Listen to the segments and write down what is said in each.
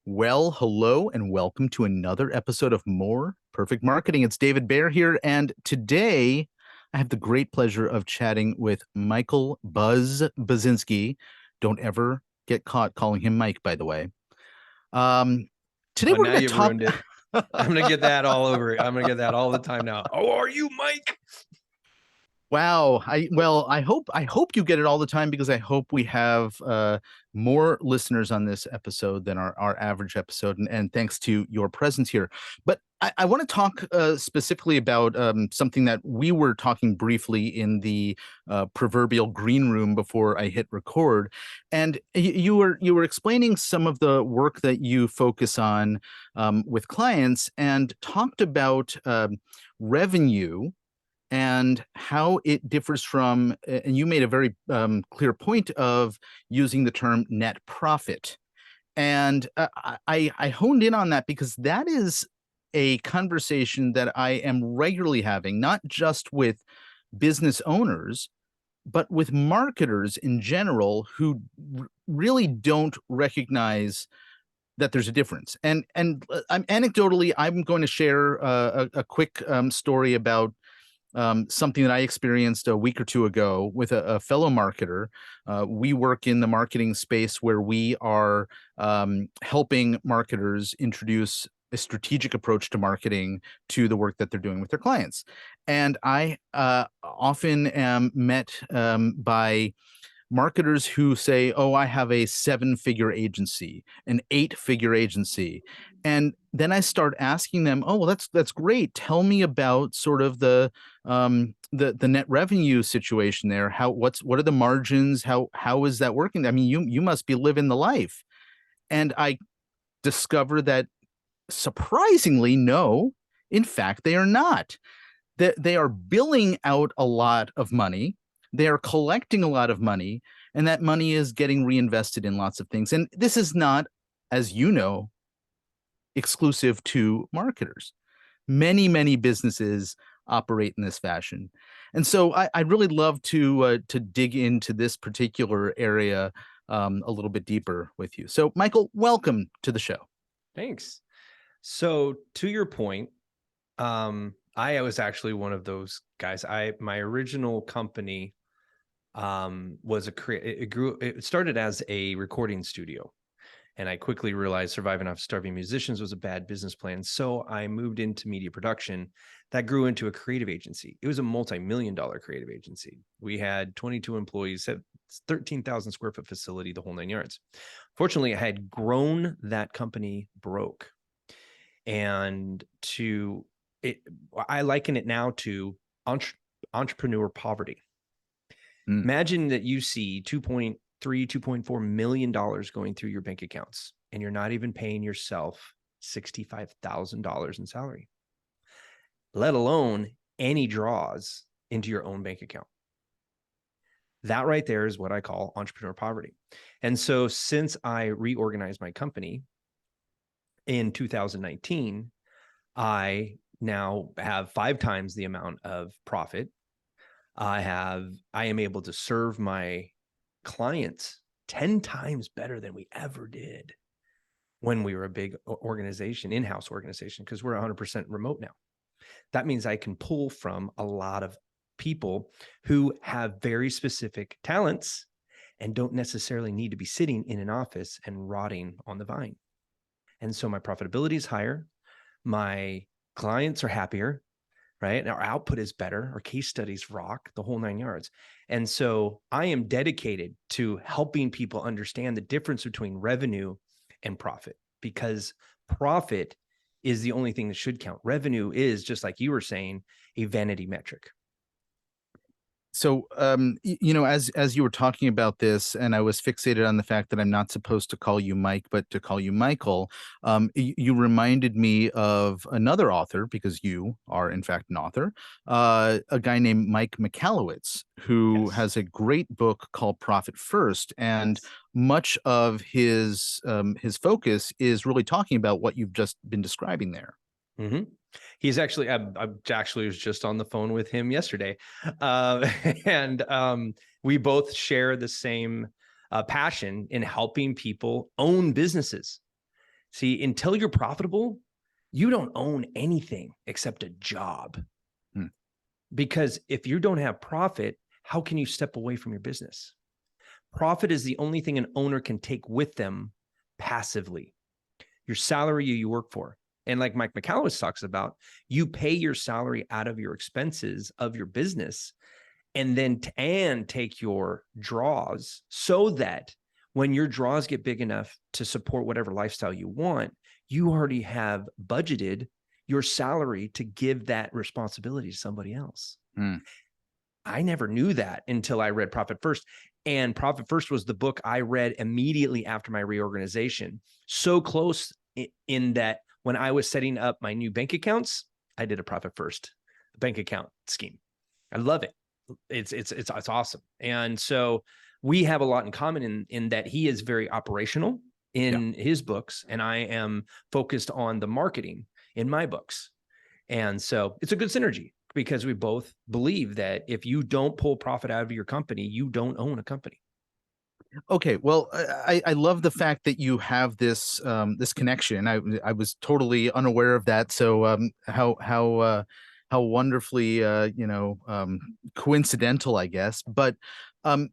Well, hello and welcome to another episode of More Perfect Marketing. It's David Baer here, and today I have the great pleasure of chatting with Michael Buzinski. Don't ever get caught calling him Mike, by the way. Um, Today Oh, we're now going to you've talk. ruined it. I'm gonna get that all over. I'm gonna get that all the time now. Oh, are you Mike? Wow. I hope you get it all the time because I hope we have more listeners on this episode than our average episode. And thanks to your presence here. But I want to talk specifically about something that we were talking briefly in the proverbial green room before I hit record. And you were explaining some of the work that you focus on with clients and talked about revenue and how it differs from, and you made a very clear point of using the term net profit. And I honed in on that because that is a conversation that I am regularly having, not just with business owners, but with marketers in general who really don't recognize that there's a difference. And anecdotally, I'm going to share a quick story about something that I experienced a week or two ago with a fellow marketer. We work in the marketing space where we are helping marketers introduce a strategic approach to marketing to the work that they're doing with their clients. And I often am met by marketers who say, "Oh, I have a 7-figure agency, an 8-figure agency." And then I start asking them, "Oh, well, that's great. Tell me about sort of the net revenue situation there. What are the margins? How is that working? I mean, you must be living the life." And I discover that surprisingly, no, in fact, they are not. They are billing out a lot of money. They are collecting a lot of money, and that money is getting reinvested in lots of things. And this is not, as you know, exclusive to marketers. Many businesses operate in this fashion. And so I'd really love to dig into this particular area a little bit deeper with you. So, Michael, welcome to the show. Thanks. So to your point, I was actually one of those guys. My original company was it started as a recording studio. And I quickly realized surviving off starving musicians was a bad business plan. So I moved into media production that grew into a creative agency. It was a multi-million-dollar creative agency. We had 22 employees, 13,000 square foot facility, the whole 9 yards. Fortunately, I had grown that company broke. And I liken it now to entrepreneur poverty. Imagine that you see $2.4 million going through your bank accounts, and you're not even paying yourself $65,000 in salary, let alone any draws into your own bank account. That right there is what I call entrepreneur poverty. And so since I reorganized my company in 2019, I now have 5 times the amount of profit. I am able to serve my clients 10 times better than we ever did when we were a big organization, in-house organization, because we're 100% remote now. That means I can pull from a lot of people who have very specific talents and don't necessarily need to be sitting in an office and rotting on the vine. And so my profitability is higher. My clients are happier, right? And our output is better. Our case studies rock, the whole 9 yards. And so I am dedicated to helping people understand the difference between revenue and profit, because profit is the only thing that should count. Revenue is, just like you were saying, a vanity metric. So, as you were talking about this, and I was fixated on the fact that I'm not supposed to call you Mike, but to call you Michael, you reminded me of another author, because you are, in fact, an author, a guy named Mike Michalowicz, who has a great book called Profit First. And much of his focus is really talking about what you've just been describing there. Mm-hmm. He's actually, I actually was just on the phone with him yesterday. And we both share the same passion in helping people own businesses. See, until you're profitable, you don't own anything except a job. Hmm. Because if you don't have profit, how can you step away from your business? Profit is the only thing an owner can take with them passively. Your salary you work for. And like Mike McAllis talks about, you pay your salary out of your expenses of your business and then take your draws so that when your draws get big enough to support whatever lifestyle you want, you already have budgeted your salary to give that responsibility to somebody else. Hmm. I never knew that until I read Profit First. And Profit First was the book I read immediately after my reorganization. So close in that when I was setting up my new bank accounts, I did a Profit First bank account scheme. I love it. It's awesome. And so we have a lot in common in that he is very operational in his books, and I am focused on the marketing in my books. And so it's a good synergy because we both believe that if you don't pull profit out of your company, you don't own a company. Okay, well, I love the fact that you have this this connection. I was totally unaware of that. So how wonderfully coincidental, I guess. But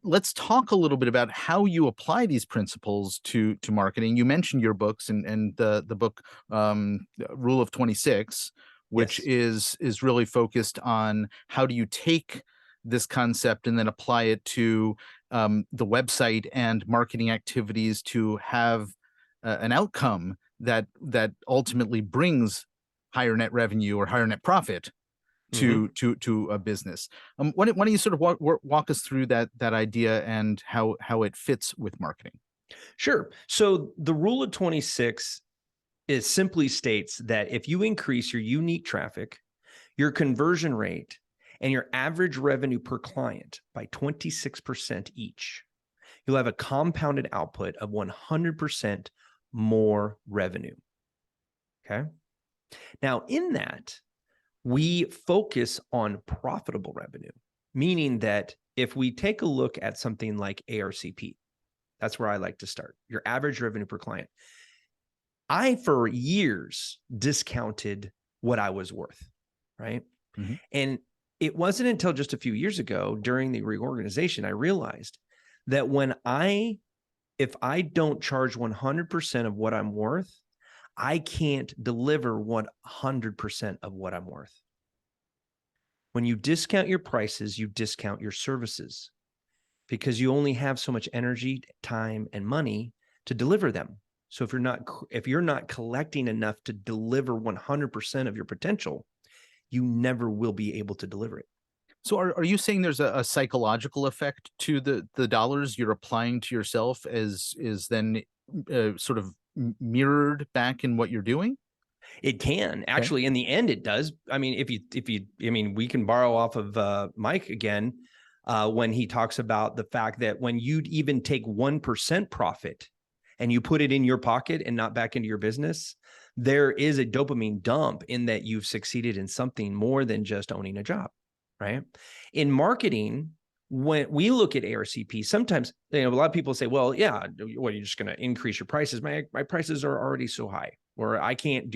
let's talk a little bit about how you apply these principles to marketing. You mentioned your books and the book Rule of 26, which Yes. is really focused on how do you take this concept and then apply it to the website and marketing activities to have an outcome that ultimately brings higher net revenue or higher net profit Mm-hmm. to a business. Why don't you sort of walk us through that idea and how it fits with marketing? Sure. So the rule of 26 is simply states that if you increase your unique traffic, your conversion rate, and your average revenue per client by 26% each, you'll have a compounded output of 100% more revenue. Okay. Now, in that, we focus on profitable revenue, meaning that if we take a look at something like ARCP, that's where I like to start, your average revenue per client. I, for years, discounted what I was worth, right? Mhm. And it wasn't until just a few years ago during the reorganization, I realized that if I don't charge 100% of what I'm worth, I can't deliver 100% of what I'm worth. When you discount your prices, you discount your services because you only have so much energy, time, and money to deliver them. So if you're not collecting enough to deliver 100% of your potential, you never will be able to deliver it. So are you saying there's a psychological effect to the dollars you're applying to yourself as is then sort of mirrored back in what you're doing? It can Okay. actually, in the end, it does. I mean, I mean, we can borrow off of Mike again when he talks about the fact that when you even take 1% profit and you put it in your pocket and not back into your business, there is a dopamine dump in that you've succeeded in something more than just owning a job, right? In marketing, when we look at ARCP, sometimes a lot of people say, "Well, yeah, well, you're just going to increase your prices. My prices are already so high, or I can't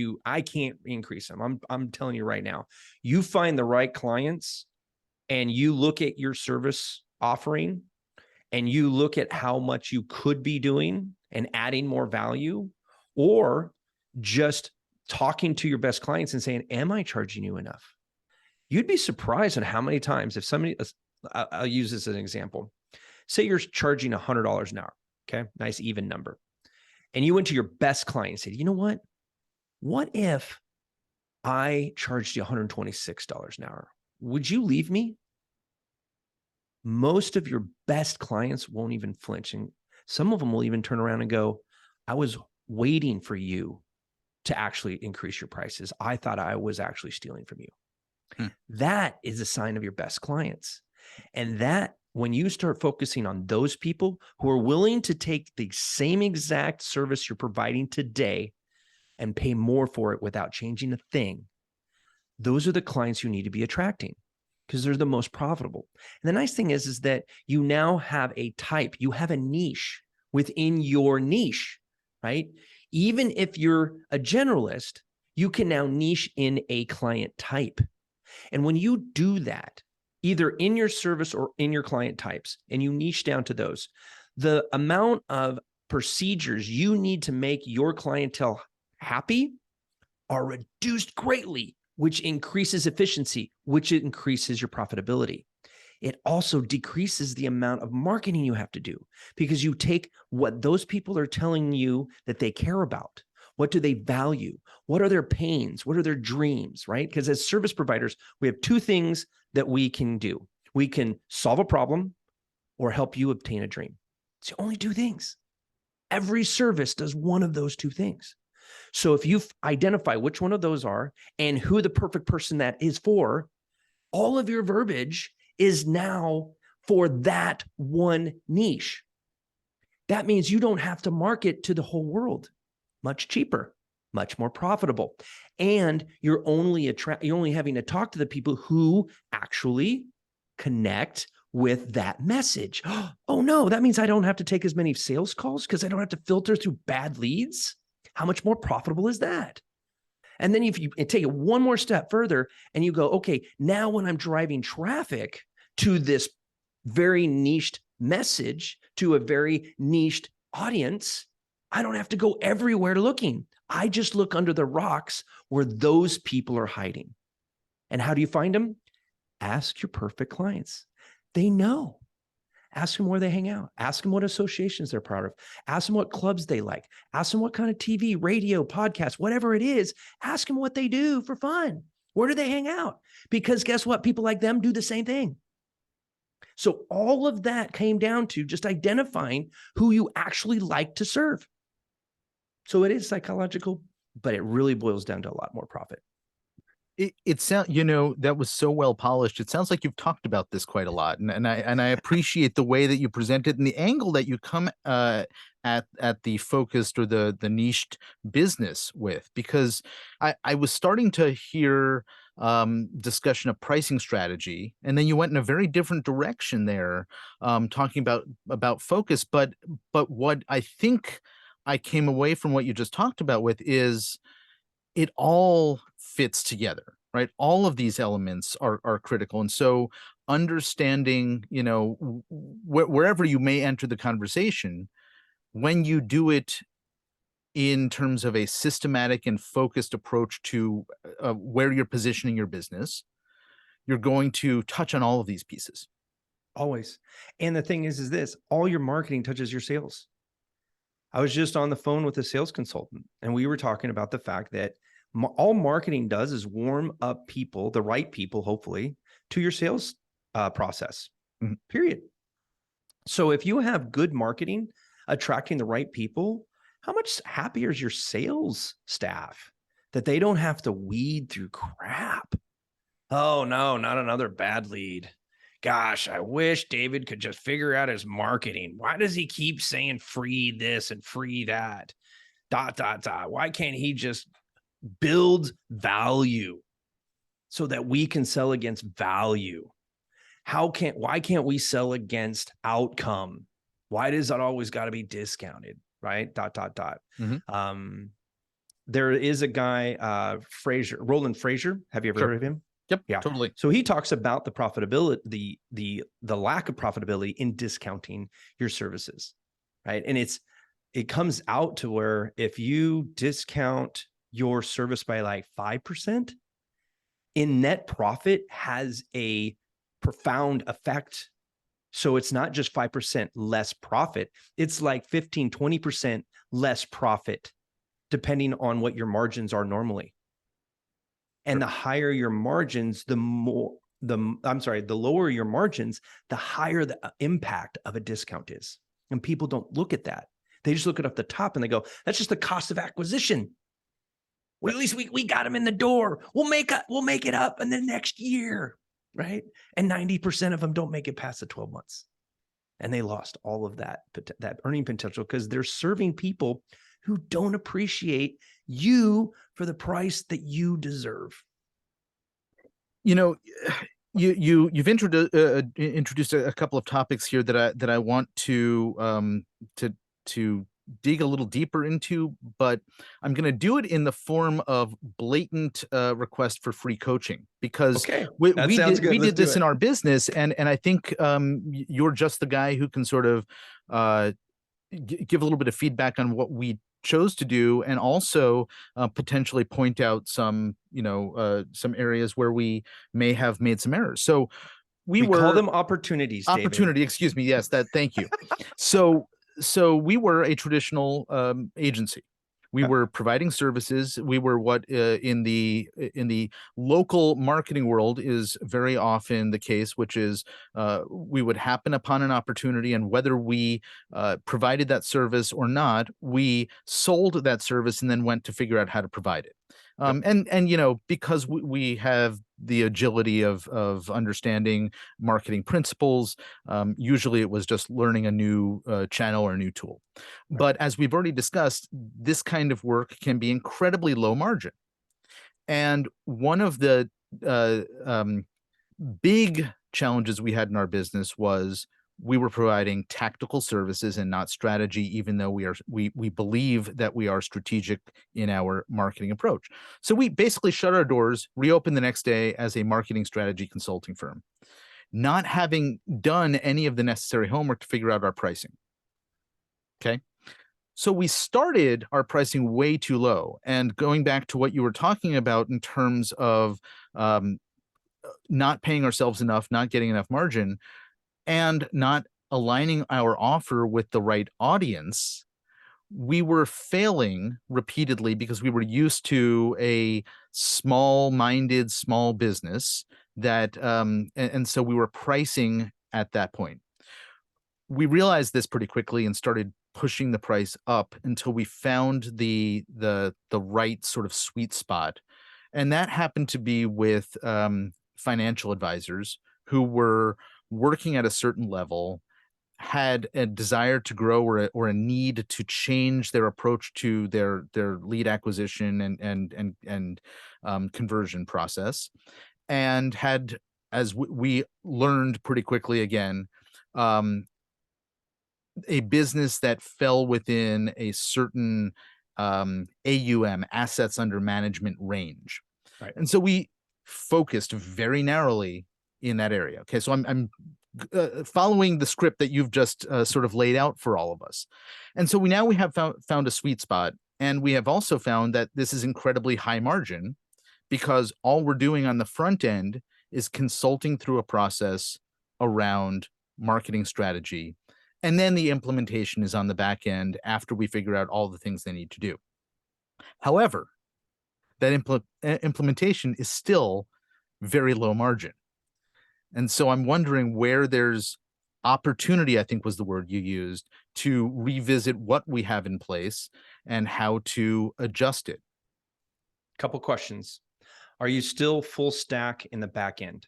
increase them." I'm telling you right now, you find the right clients, and you look at your service offering, and you look at how much you could be doing and adding more value, or just talking to your best clients and saying, "Am I charging you enough?" You'd be surprised at how many times if somebody, I'll use this as an example. Say you're charging $100 an hour. Okay. Nice even number. And you went to your best client and said, "You know what? What if I charged you $126 an hour? Would you leave me?" Most of your best clients won't even flinch. And some of them will even turn around and go, "I was waiting for you to actually increase your prices. I thought I was actually stealing from you." Hmm. That is a sign of your best clients. And that when you start focusing on those people who are willing to take the same exact service you're providing today and pay more for it without changing a thing, those are the clients you need to be attracting because they're the most profitable. And the nice thing is that you now have a type, you have a niche within your niche right? Even if you're a generalist, you can now niche in a client type. And when you do that, either in your service or in your client types, and you niche down to those, the amount of procedures you need to make your clientele happy are reduced greatly, which increases efficiency, which increases your profitability. It also decreases the amount of marketing you have to do because you take what those people are telling you that they care about. What do they value? What are their pains? What are their dreams, right? Because as service providers, we have two things that we can do. We can solve a problem or help you obtain a dream. It's the only two things. Every service does one of those two things. So if you identify which one of those are and who the perfect person that is for, all of your verbiage is now for that one niche. That means you don't have to market to the whole world. Much cheaper, much more profitable. And you're only having to talk to the people who actually connect with that message. Oh no, that means I don't have to take as many sales calls because I don't have to filter through bad leads. How much more profitable is that? And then if you take it one more step further and you go, okay, now when I'm driving traffic to this very niched message, to a very niched audience, I don't have to go everywhere looking. I just look under the rocks where those people are hiding. And how do you find them? Ask your perfect clients. They know. Ask them where they hang out. Ask them what associations they're proud of. Ask them what clubs they like. Ask them what kind of TV, radio, podcast, whatever it is. Ask them what they do for fun. Where do they hang out? Because guess what? People like them do the same thing. So all of that came down to just identifying who you actually like to serve. So it is psychological, but it really boils down to a lot more profit. It sounds, that was so well polished. It sounds like you've talked about this quite a lot, and I appreciate the way that you present it and the angle that you come at the focused or the niched business with, because I was starting to hear discussion of pricing strategy, and then you went in a very different direction there, talking about focus. But what I think I came away from what you just talked about with is it all fits together, right? All of these elements are critical. And so understanding, wherever you may enter the conversation, when you do it in terms of a systematic and focused approach to where you're positioning your business, you're going to touch on all of these pieces. Always. And the thing is this, all your marketing touches your sales. I was just on the phone with a sales consultant, and we were talking about the fact that all marketing does is warm up people, the right people, hopefully, to your sales process, period. So if you have good marketing, attracting the right people, how much happier is your sales staff that they don't have to weed through crap? Oh, no, not another bad lead. Gosh, I wish David could just figure out his marketing. Why does he keep saying free this and free that? ... Why can't he just build value so that we can sell against value? Why can't we sell against outcome? Why does that always got to be discounted? Right? ... Mm-hmm. There is a guy, Roland Fraser. Have you ever heard of him? Yep. Yeah, Totally. So he talks about the profitability, the lack of profitability in discounting your services, right? And it comes out to where if you discount your service by like 5%, in net profit has a profound effect. So it's not just 5% less profit, it's like 15, 20% less profit, depending on what your margins are normally. And the higher your margins, the lower your margins, the higher the impact of a discount is. And people don't look at that. They just look at up the top and they go, that's just the cost of acquisition. Well, at least we got them in the door. We'll make it up in the next year, right? And 90% of them don't make it past the 12 months. And they lost all of that earning potential because they're serving people who don't appreciate you for the price that you deserve. You've introduced a couple of topics here that I want to dig a little deeper into, but I'm going to do it in the form of blatant request for free coaching, because Okay, we, that we sounds did good. we Let's did do this in it. our business, and I think you're just the guy who can sort of uh, give a little bit of feedback on what we chose to do, and also potentially point out some some areas where we may have made some errors. So we We call were them opportunities, David. opportunity, excuse me, yes, that, thank you. So we were a traditional agency. We Okay. were providing services. We were what in the local marketing world is very often the case, which is we would happen upon an opportunity, and whether we provided that service or not, we sold that service and then went to figure out how to provide it. Yep. And because we have the agility of understanding marketing principles, usually it was just learning a new channel or a new tool. Right. But as we've already discussed, this kind of work can be incredibly low margin. And one of the big challenges we had in our business was we were providing tactical services and not strategy, even though we believe that we are strategic in our marketing approach. So we basically shut our doors, reopened the next day as a marketing strategy consulting firm, not having done any of the necessary homework to figure out our pricing. Okay. So we started our pricing way too low. And going back to what you were talking about in terms of um, not paying ourselves enough, not getting enough margin, and not aligning our offer with the right audience, we were failing repeatedly because we were used to a small-minded small business that and so we were pricing at that point. We realized this pretty quickly and started pushing the price up until we found the right sort of sweet spot. And that happened to be with financial advisors who were working at a certain level, had a desire to grow, or a need to change their approach to their lead acquisition and conversion process, and had, as we learned pretty quickly again, um, a business that fell within a certain AUM, assets under management range. Right. And so we focused very narrowly in that area. Okay, so I'm following the script that you've just sort of laid out for all of us. And so we have found a sweet spot, and we have also found that this is incredibly high margin, because all we're doing on the front end is consulting through a process around marketing strategy. And then the implementation is on the back end after we figure out all the things they need to do. However, that implementation is still very low margin. And so I'm wondering where there's opportunity, I think was the word you used, to revisit what we have in place and how to adjust it. Couple questions. Are you still full stack in the back end?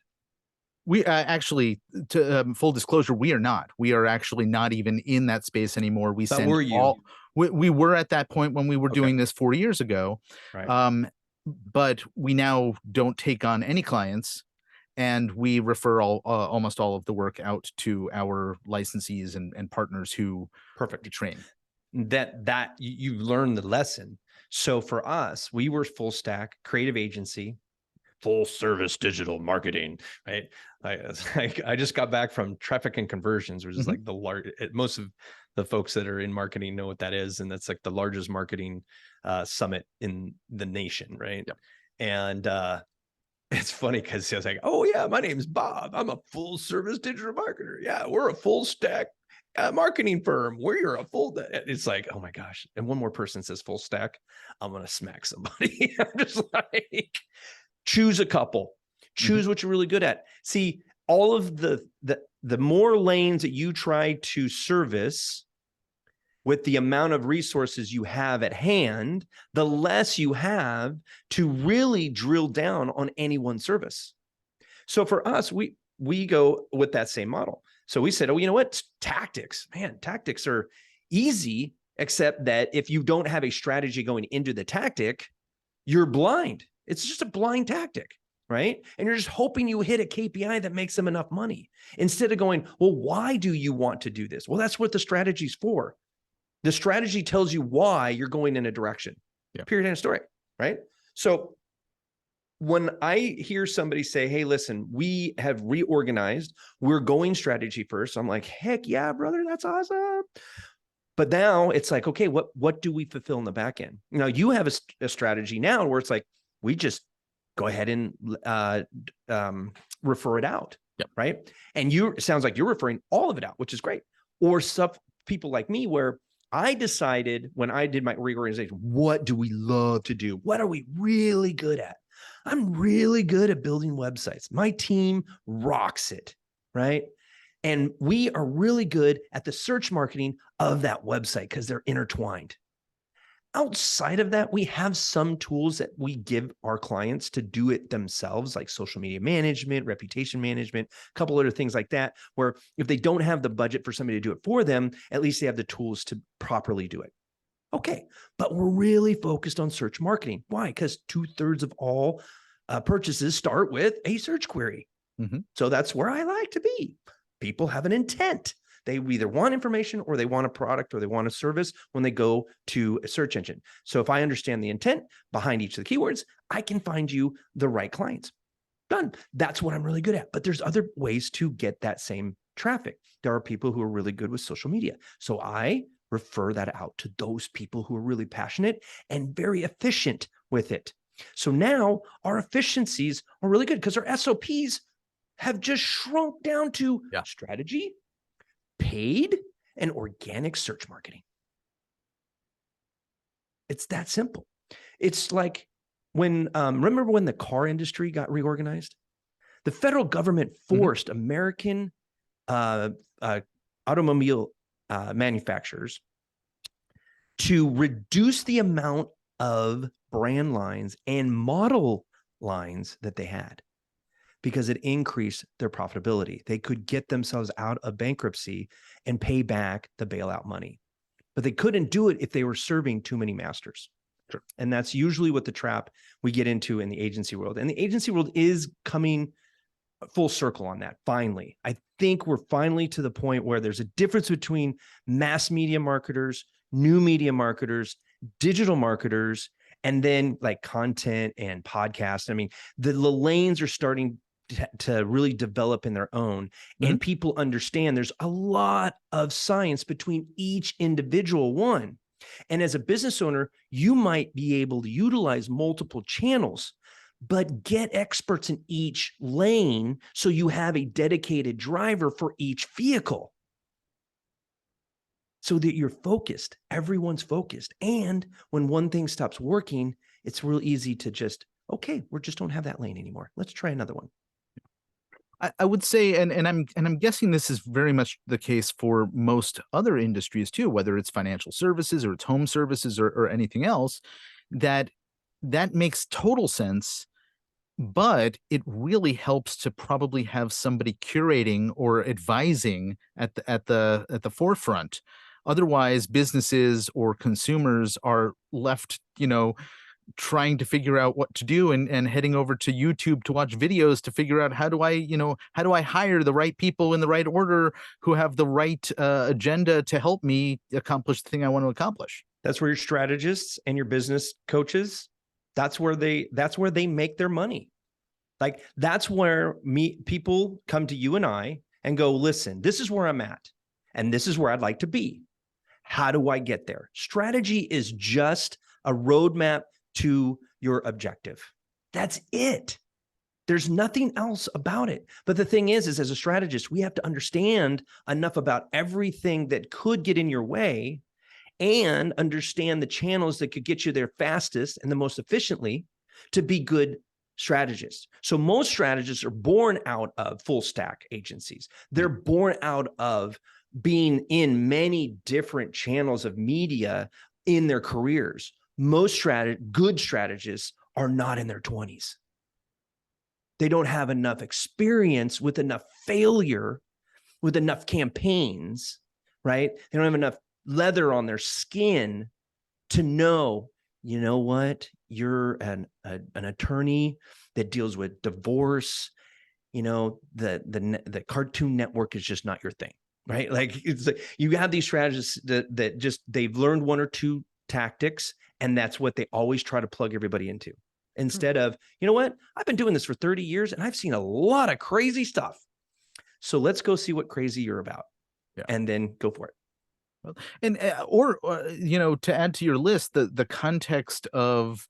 We actually, to full disclosure, we are not. We are actually not even in that space anymore. We But send were you? all. We were at that point when we were Okay. doing this 4 years ago, Right. um, but we now don't take on any clients, and we refer almost all of the work out to our licensees and partners who we Perfect. train. That you learned the lesson. So for us, we were full stack creative agency, full service digital marketing, right? I just got back from traffic and conversions, which is Mhm. like the large. Most of the folks that are in marketing know what that is, and that's like the largest marketing summit in the nation, right? Yep. And it's funny because he was like, "Oh yeah, my name's Bob. I'm a full service digital marketer. Yeah, we're a full stack marketing firm. We're a full." It's like, oh my gosh! And one more person says full stack, I'm gonna smack somebody. I'm just like, choose a couple, Mhm. choose what you're really good at. See, all of the more lanes that you try to service with the amount of resources you have at hand, the less you have to really drill down on any one service. So for us, we go with that same model. So we said, oh, you know what? Tactics, man, tactics are easy, except that if you don't have a strategy going into the tactic, you're blind. It's just a blind tactic, right? And you're just hoping you hit a KPI that makes them enough money instead of going, well, why do you want to do this? Well, that's what the strategy's for. The strategy tells you why you're going in a direction. Yeah. Period. End of story. Right. So when I hear somebody say, hey, listen, we have reorganized, we're going strategy first, I'm like, heck yeah, brother, that's awesome. But now it's like, okay, what do we fulfill in the back end? Now you have a strategy now where it's like, we just go ahead and refer it out. Yep. Right. And it sounds like you're referring all of it out, which is great. Or some people like me where I decided when I did my reorganization, what do we love to do? What are we really good at? I'm really good at building websites. My team rocks it, right? And we are really good at the search marketing of that website because they're intertwined. Outside of that, we have some tools that we give our clients to do it themselves, like social media management, reputation management, a couple other things like that, where if they don't have the budget for somebody to do it for them, at least they have the tools to properly do it. Okay, but we're really focused on search marketing. Why? Because 2/3 of all purchases start with a search query. Mm-hmm. So that's where I like to be. People have an intent. They either want information or they want a product or they want a service when they go to a search engine. So if I understand the intent behind each of the keywords, I can find you the right clients. Done. That's what I'm really good at. But there's other ways to get that same traffic. There are people who are really good with social media. So I refer that out to those people who are really passionate and very efficient with it. So now our efficiencies are really good because our SOPs have just shrunk down to strategy, paid, and organic search marketing. It's that simple. It's like remember when the car industry got reorganized? The federal government forced American automobile manufacturers to reduce the amount of brand lines and model lines that they had because it increased their profitability. They could get themselves out of bankruptcy and pay back the bailout money. But they couldn't do it if they were serving too many masters. Sure. And that's usually what the trap we get into in the agency world. And the agency world is coming full circle on that. Finally, I think we're finally to the point where there's a difference between mass media marketers, new media marketers, digital marketers, and then like content and podcasts. I mean, the lanes are starting to really develop in their own, and people understand there's a lot of science between each individual one. And as a business owner, you might be able to utilize multiple channels, but get experts in each lane so you have a dedicated driver for each vehicle so that you're focused. Everyone's focused. And when one thing stops working, it's real easy to just, okay, we just don't have that lane anymore. Let's try another one. I would say, and I'm guessing this is very much the case for most other industries too, whether it's financial services or it's home services or anything else, that makes total sense. But it really helps to probably have somebody curating or advising at the forefront. Otherwise, businesses or consumers are left, trying to figure out what to do and heading over to YouTube to watch videos to figure out how do I hire the right people in the right order who have the right agenda to help me accomplish the thing I want to accomplish. That's where your strategists and your business coaches, that's where they make their money. Like that's where people come to you and I and go, listen, this is where I'm at and this is where I'd like to be. How do I get there? Strategy is just a roadmap to your objective. That's it. There's nothing else about it. But the thing is as a strategist, we have to understand enough about everything that could get in your way and understand the channels that could get you there fastest and the most efficiently to be good strategists. So most strategists are born out of full stack agencies. They're born out of being in many different channels of media in their careers. Most good strategists are not in their 20s. They don't have enough experience with enough failure, with enough campaigns, right? They don't have enough leather on their skin to know, you know what? You're an attorney that deals with divorce. The Cartoon Network is just not your thing. right? Like it's like you have these strategists that just they've learned one or two tactics, and that's what they always try to plug everybody into. Instead of, you know what, I've been doing this for 30 years and I've seen a lot of crazy stuff. So let's go see what crazy you're about, Yeah. and then go for it. Well, and you know, to add to your list, the context of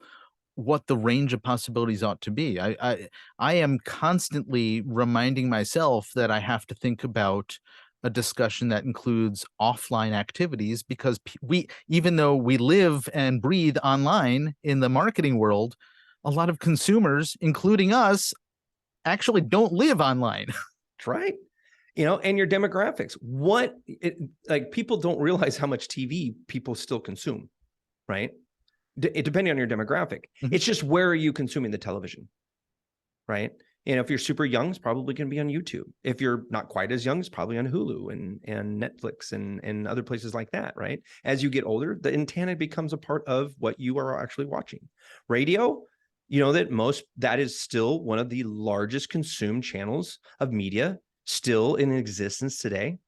what the range of possibilities ought to be. I am constantly reminding myself that I have to think about a discussion that includes offline activities because we, even though we live and breathe online in the marketing world, a lot of consumers, including us, actually don't live online. That's right. You know, and your demographics. Like people don't realize how much TV people still consume, right? Depending on your demographic. Mhm. It's just where are you consuming the television, right? And if you're super young, it's probably going to be on YouTube. If you're not quite as young, it's probably on Hulu and Netflix and other places like that, right? As you get older, the antenna becomes a part of what you are actually watching. Radio, you know that is still one of the largest consumed channels of media still in existence today.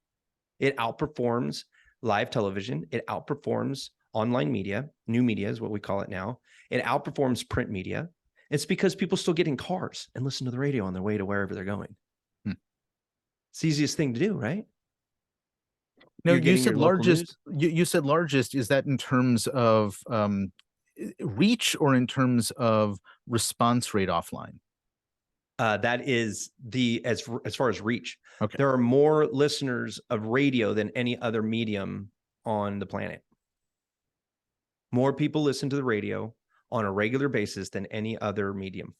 It outperforms live television. It outperforms online media. New media is what we call it now. It outperforms print media. It's because people still get in cars and listen to the radio on their way to wherever they're going. Hmm. It's the easiest thing to do, right? No, You're you getting said your local largest. news. You said largest. Is that in terms of reach or in terms of response rate offline? That is as far as reach. Okay. There are more listeners of radio than any other medium on the planet. More people listen to the radio on a regular basis than any other medium.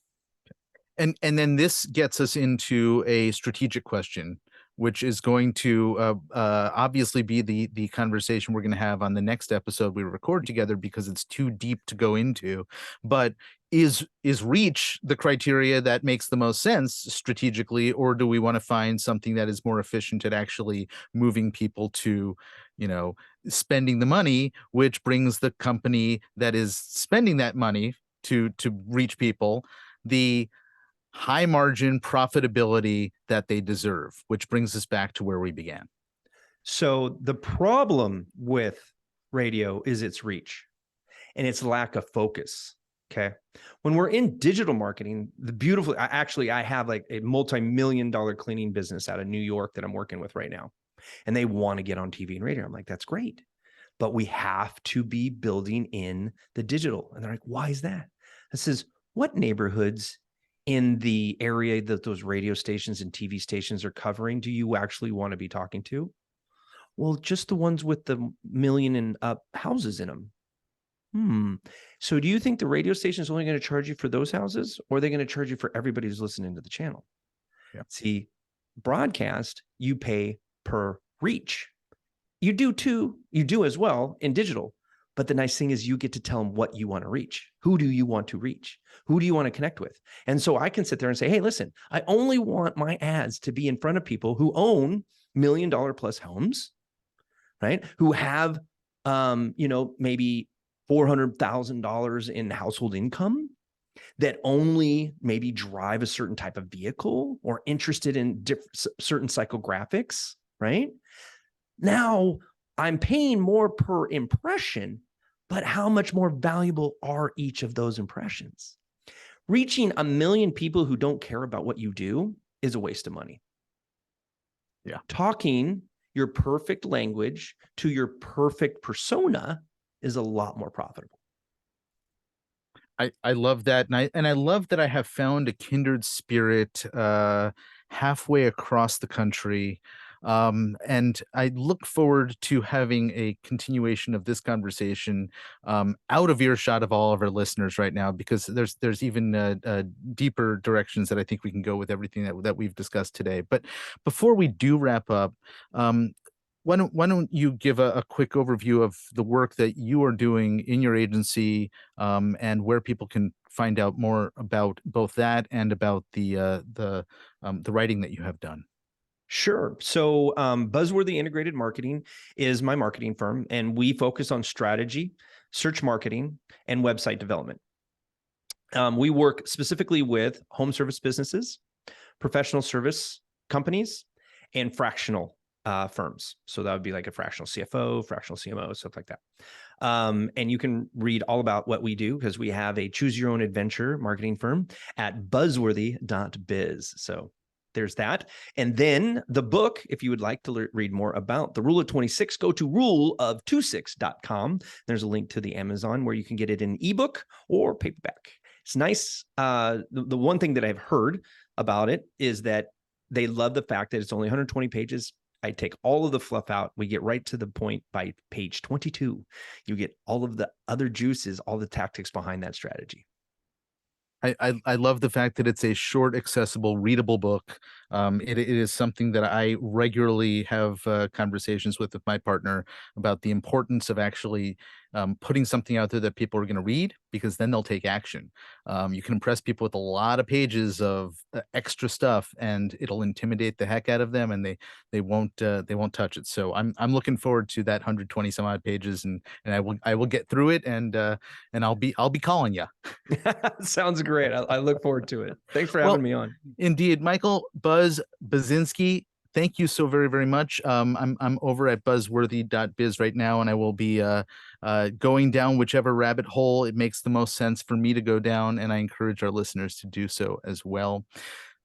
And then this gets us into a strategic question, which is going to obviously be the conversation we're going to have on the next episode we record together because it's too deep to go into. But is reach the criteria that makes the most sense strategically, or do we want to find something that is more efficient at actually moving people to, you know, spending the money, which brings the company that is spending that money to reach people the high margin profitability that they deserve, which brings us back to where we began. So the problem with radio is its reach and its lack of focus. Okay. When we're in digital marketing, I have like a multi-million-dollar cleaning business out of New York that I'm working with right now. And they want to get on TV and radio. I'm like, that's great. But we have to be building in the digital. And they're like, why is that? I says, what neighborhoods in the area that those radio stations and TV stations are covering do you actually want to be talking to? Well, just the ones with the million and up houses in them. So do you think the radio station is only going to charge you for those houses, or are they going to charge you for everybody who's listening to the channel? Yeah. See, broadcast, you pay per reach. You do too. You do as well in digital. But the nice thing is you get to tell them what you want to reach. Who do you want to reach? Who do you want to connect with? And so I can sit there and say, hey, listen, I only want my ads to be in front of people who own $1 million plus homes, right? Who have, maybe $400,000 in household income, that only maybe drive a certain type of vehicle or interested in certain psychographics, right? Now I'm paying more per impression, but how much more valuable are each of those impressions? Reaching 1 million people who don't care about what you do is a waste of money. Yeah. Talking your perfect language to your perfect persona is a lot more profitable. I love that, and I love that I have found a kindred spirit halfway across the country, and I look forward to having a continuation of this conversation out of earshot of all of our listeners right now, because there's even deeper directions that I think we can go with everything that we've discussed today. But before we do wrap up, why don't you give a quick overview of the work that you are doing in your agency, and where people can find out more about both that and about the writing that you have done? Sure. So Buzzworthy Integrated Marketing is my marketing firm, and we focus on strategy, search marketing, and website development. We work specifically with home service businesses, professional service companies, and fractional firms. So that would be like a fractional CFO, fractional CMO, stuff like that. And you can read all about what we do because we have a choose your own adventure marketing firm at buzzworthy.biz. So there's that. And then the book, if you would like to read more about the Rule of 26, go to ruleof26.com. There's a link to the Amazon where you can get it in ebook or paperback. It's nice. The one thing that I've heard about it is that they love the fact that it's only 120 pages. I take all of the fluff out. We get right to the point by page 22. You get all of the other juices, all the tactics behind that strategy. I love the fact that it's a short, accessible, readable book. It is something that I regularly have conversations with my partner about the importance of actually putting something out there that people are going to read, because then they'll take action. You can impress people with a lot of pages of extra stuff, and it'll intimidate the heck out of them, and they won't touch it. So I'm looking forward to that 120 some odd pages, and I will get through it, and I'll be calling you. Sounds great. I look forward to it. Thanks for having Well, me on. indeed, Michael Buzinski, thank you so very, very much. I'm over at buzzworthy.biz right now, and I will be going down whichever rabbit hole it makes the most sense for me to go down, and I encourage our listeners to do so as well.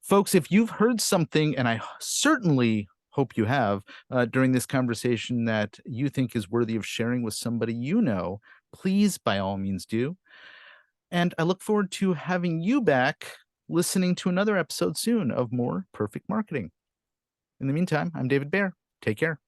Folks, if you've heard something, and I certainly hope you have, during this conversation that you think is worthy of sharing with somebody you know, please, by all means, do. And I look forward to having you back listening to another episode soon of More Perfect Marketing. In the meantime, I'm David Baer. Take care.